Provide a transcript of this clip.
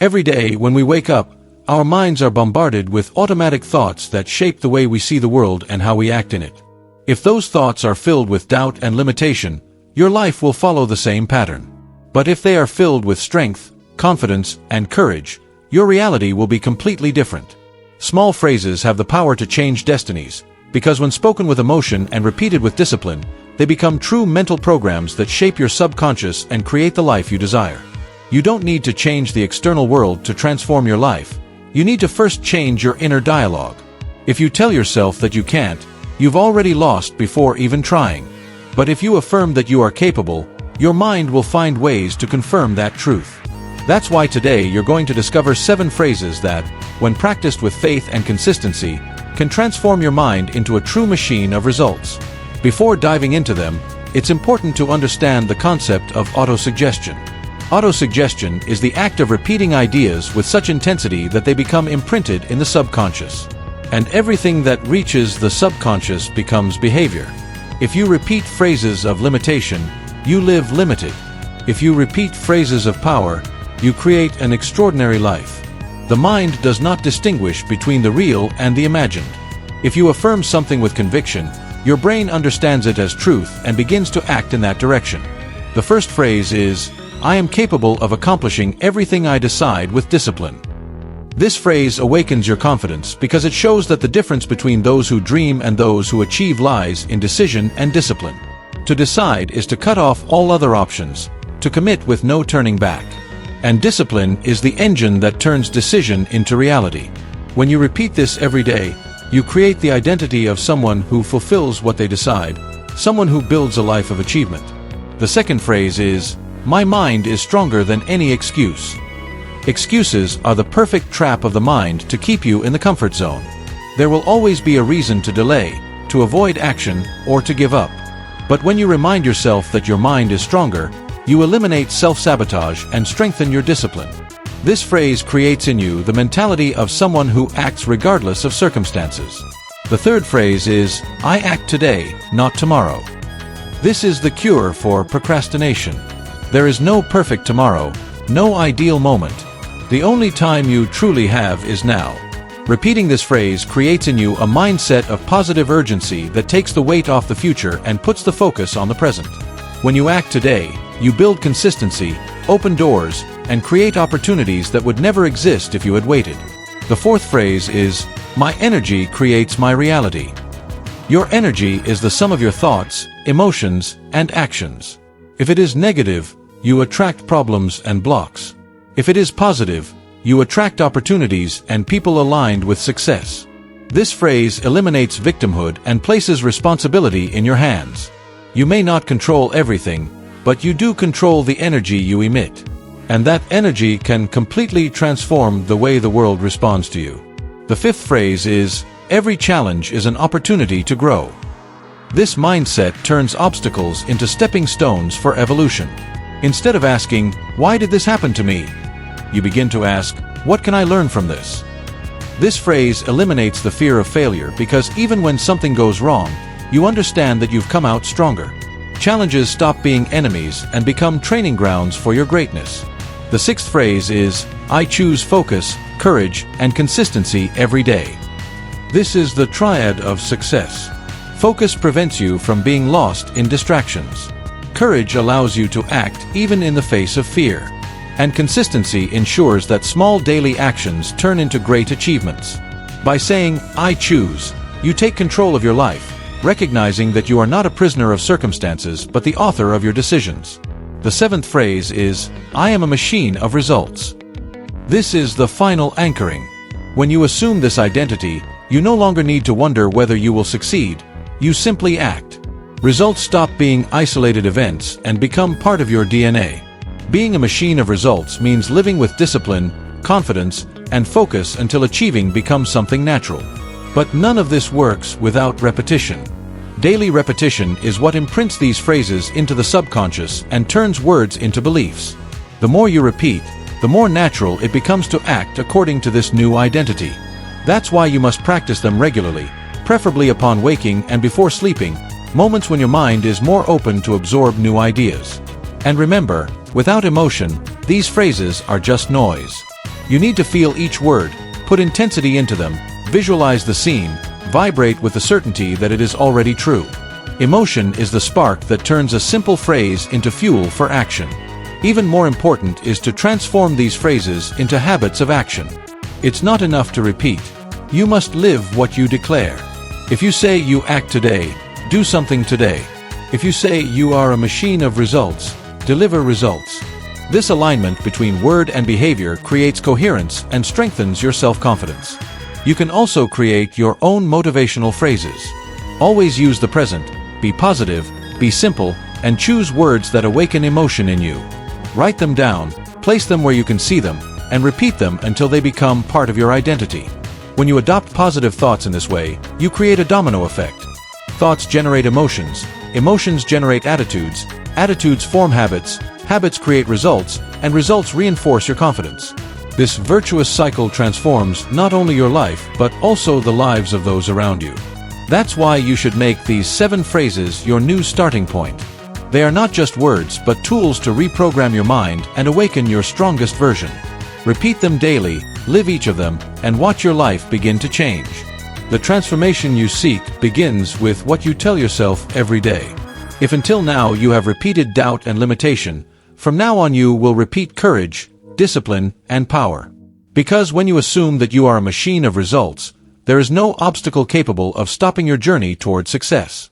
Every day, when we wake up, our minds are bombarded with automatic thoughts that shape the way we see the world and how we act in it. If those thoughts are filled with doubt and limitation, your life will follow the same pattern. But if they are filled with strength, confidence, and courage, your reality will be completely different. Small phrases have the power to change destinies, because when spoken with emotion and repeated with discipline, they become true mental programs that shape your subconscious and create the life you desire. You don't need to change the external world to transform your life. You need to first change your inner dialogue. If you tell yourself that you can't, you've already lost before even trying. But if you affirm that you are capable, your mind will find ways to confirm that truth. That's why today you're going to discover 7 phrases that, when practiced with faith and consistency, can transform your mind into a true machine of results. Before diving into them, it's important to understand the concept of autosuggestion. Autosuggestion is the act of repeating ideas with such intensity that they become imprinted in the subconscious. And everything that reaches the subconscious becomes behavior. If you repeat phrases of limitation, you live limited. If you repeat phrases of power, you create an extraordinary life. The mind does not distinguish between the real and the imagined. If you affirm something with conviction, your brain understands it as truth and begins to act in that direction. The first phrase is, "I am capable of accomplishing everything I decide with discipline." This phrase awakens your confidence because it shows that the difference between those who dream and those who achieve lies in decision and discipline. To decide is to cut off all other options, to commit with no turning back. And discipline is the engine that turns decision into reality. When you repeat this every day, you create the identity of someone who fulfills what they decide, someone who builds a life of achievement. The second phrase is, "My mind is stronger than any excuse." Excuses are the perfect trap of the mind to keep you in the comfort zone. There will always be a reason to delay, to avoid action, or to give up. But when you remind yourself that your mind is stronger, you eliminate self-sabotage and strengthen your discipline. This phrase creates in you the mentality of someone who acts regardless of circumstances. The third phrase is, "I act today, not tomorrow." This is the cure for procrastination. There is no perfect tomorrow, no ideal moment. The only time you truly have is now. Repeating this phrase creates in you a mindset of positive urgency that takes the weight off the future and puts the focus on the present. When you act today, you build consistency, open doors, and create opportunities that would never exist if you had waited. The fourth phrase is, "My energy creates my reality." Your energy is the sum of your thoughts, emotions, and actions. If it is negative, you attract problems and blocks. If it is positive, you attract opportunities and people aligned with success. This phrase eliminates victimhood and places responsibility in your hands. You may not control everything, but you do control the energy you emit. And that energy can completely transform the way the world responds to you. The fifth phrase is, "Every challenge is an opportunity to grow." This mindset turns obstacles into stepping stones for evolution. Instead of asking, "Why did this happen to me?" you begin to ask, "What can I learn from this?" This phrase eliminates the fear of failure because even when something goes wrong, you understand that you've come out stronger. Challenges stop being enemies and become training grounds for your greatness. The sixth phrase is, "I choose focus, courage, and consistency every day." This is the triad of success. Focus prevents you from being lost in distractions. Courage allows you to act even in the face of fear. And consistency ensures that small daily actions turn into great achievements. By saying, "I choose," you take control of your life, recognizing that you are not a prisoner of circumstances but the author of your decisions. The seventh phrase is, "I am a machine of results." This is the final anchoring. When you assume this identity, you no longer need to wonder whether you will succeed. You simply act. Results stop being isolated events and become part of your DNA. Being a machine of results means living with discipline, confidence, and focus until achieving becomes something natural. But none of this works without repetition. Daily repetition is what imprints these phrases into the subconscious and turns words into beliefs. The more you repeat, the more natural it becomes to act according to this new identity. That's why you must practice them regularly, preferably upon waking and before sleeping, moments when your mind is more open to absorb new ideas. And remember, without emotion, these phrases are just noise. You need to feel each word, put intensity into them, visualize the scene, vibrate with the certainty that it is already true. Emotion is the spark that turns a simple phrase into fuel for action. Even more important is to transform these phrases into habits of action. It's not enough to repeat. You must live what you declare. If you say you act today, do something today. If you say you are a machine of results, deliver results. This alignment between word and behavior creates coherence and strengthens your self-confidence. You can also create your own motivational phrases. Always use the present, be positive, be simple, and choose words that awaken emotion in you. Write them down, place them where you can see them, and repeat them until they become part of your identity. When you adopt positive thoughts in this way, you create a domino effect. Thoughts generate emotions, emotions generate attitudes, attitudes form habits, habits create results, and results reinforce your confidence. This virtuous cycle transforms not only your life, but also the lives of those around you. That's why you should make these 7 phrases your new starting point. They are not just words, but tools to reprogram your mind and awaken your strongest version. Repeat them daily, live each of them, and watch your life begin to change. The transformation you seek begins with what you tell yourself every day. If until now you have repeated doubt and limitation, from now on you will repeat courage, discipline, and power. Because when you assume that you are a machine of results, there is no obstacle capable of stopping your journey toward success.